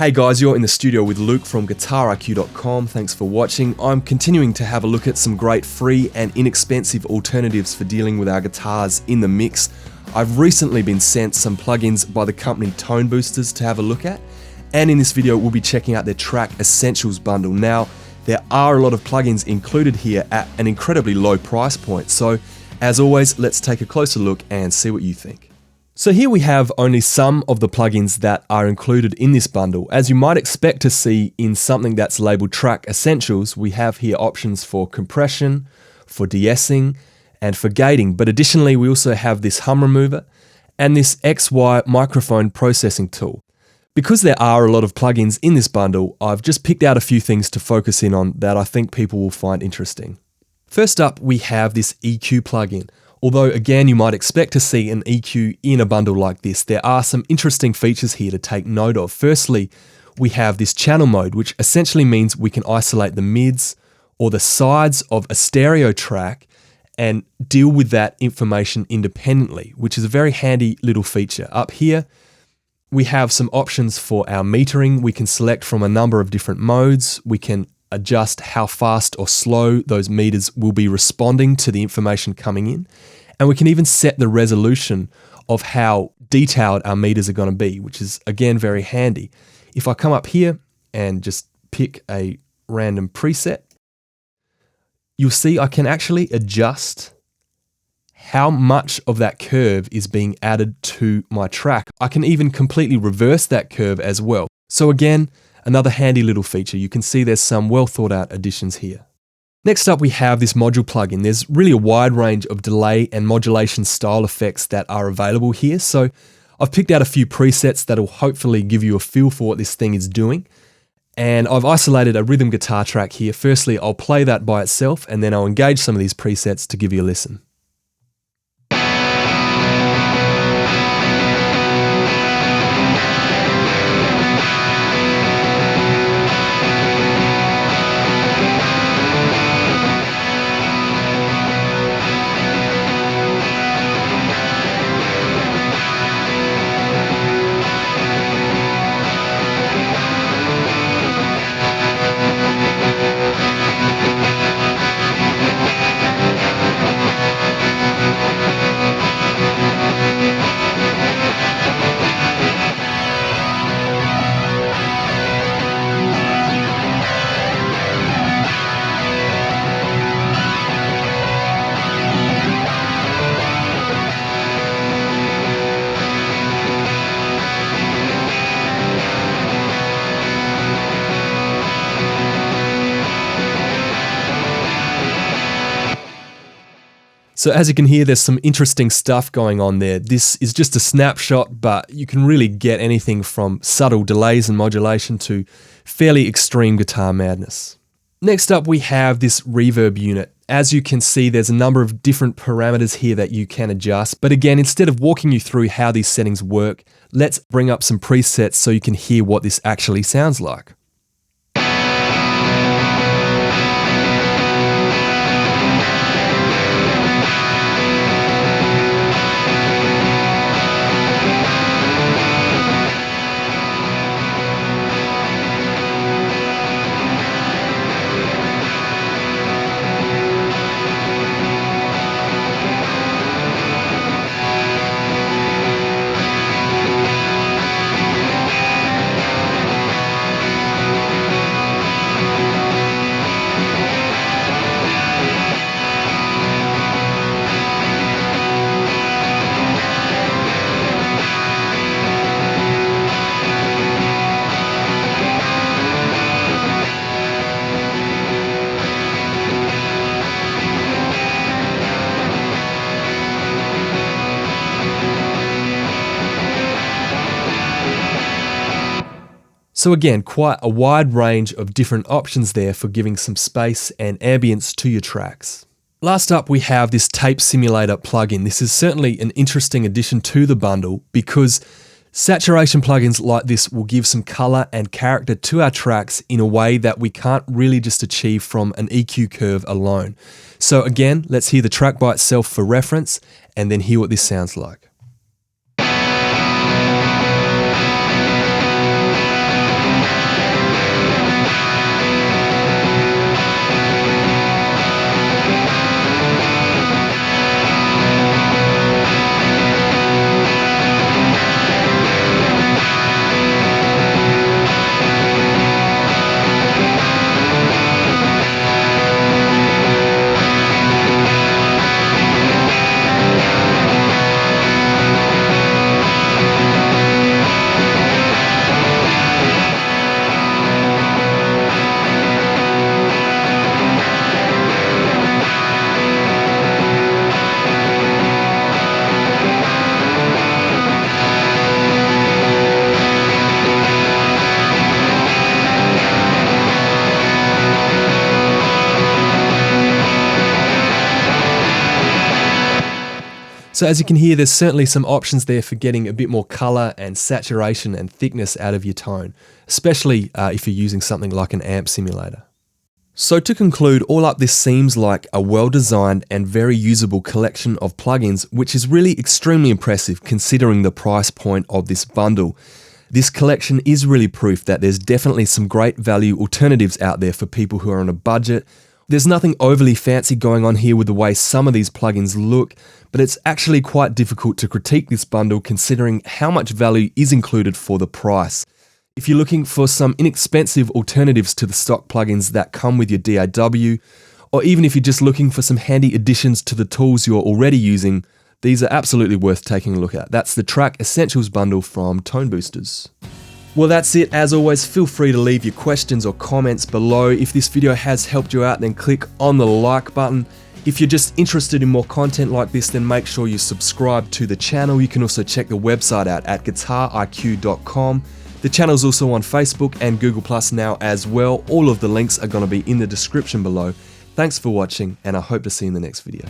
Hey guys, you're in the studio with Luke from GuitarIQ.com. Thanks for watching. I'm continuing to have a look at some great free and inexpensive alternatives for dealing with our guitars in the mix. I've recently been sent some plugins by the company ToneBoosters to have a look at, and in this video we'll be checking out their TrackEssentials bundle. Now, there are a lot of plugins included here at an incredibly low price point, so as always, let's take a closer look and see what you think. So here we have only some of the plugins that are included in this bundle. As you might expect to see in something that's labeled TrackEssentials, we have here options for compression, for de-essing, and for gating. But additionally, we also have this hum remover and this XY microphone processing tool. Because there are a lot of plugins in this bundle, I've just picked out a few things to focus in on that I think people will find interesting. First up, we have this EQ plugin. Although again, you might expect to see an EQ in a bundle like this, there are some interesting features here to take note of. Firstly, we have this channel mode, which essentially means we can isolate the mids or the sides of a stereo track and deal with that information independently, which is a very handy little feature. Up here, we have some options for our metering. We can select from a number of different modes. We can adjust how fast or slow those meters will be responding to the information coming in. And we can even set the resolution of how detailed our meters are going to be, which is again very handy. If I come up here and just pick a random preset, you'll see I can actually adjust how much of that curve is being added to my track. I can even completely reverse that curve as well. So again, another handy little feature. You can see there's some well thought out additions here. Next up, we have this module plugin. There's really a wide range of delay and modulation style effects that are available here. So I've picked out a few presets that'll hopefully give you a feel for what this thing is doing. And I've isolated a rhythm guitar track here. Firstly, I'll play that by itself, and then I'll engage some of these presets to give you a listen. So as you can hear, there's some interesting stuff going on there. This is just a snapshot, but you can really get anything from subtle delays and modulation to fairly extreme guitar madness. Next up, we have this reverb unit. As you can see, there's a number of different parameters here that you can adjust. But again, instead of walking you through how these settings work, let's bring up some presets so you can hear what this actually sounds like. So again, quite a wide range of different options there for giving some space and ambience to your tracks. Last up, we have this tape simulator plugin. This is certainly an interesting addition to the bundle because saturation plugins like this will give some color and character to our tracks in a way that we can't really just achieve from an EQ curve alone. So again, let's hear the track by itself for reference and then hear what this sounds like. So as you can hear, there's certainly some options there for getting a bit more color and saturation and thickness out of your tone, especially if you're using something like an amp simulator. So to conclude, all up, this seems like a well-designed and very usable collection of plugins, which is really extremely impressive considering the price point of this bundle. This collection is really proof that there's definitely some great value alternatives out there for people who are on a budget. There's nothing overly fancy going on here with the way some of these plugins look, but it's actually quite difficult to critique this bundle considering how much value is included for the price. If you're looking for some inexpensive alternatives to the stock plugins that come with your DAW, or even if you're just looking for some handy additions to the tools you're already using, these are absolutely worth taking a look at. That's the TrackEssentials bundle from ToneBoosters. Well, that's it. As always, feel free to leave your questions or comments below. If this video has helped you out, then click on the like button. If you're just interested in more content like this, then make sure you subscribe to the channel. You can also check the website out at guitariq.com. The channel's also on Facebook and Google Plus now as well. All of the links are going to be in the description below. Thanks for watching, and I hope to see you in the next video.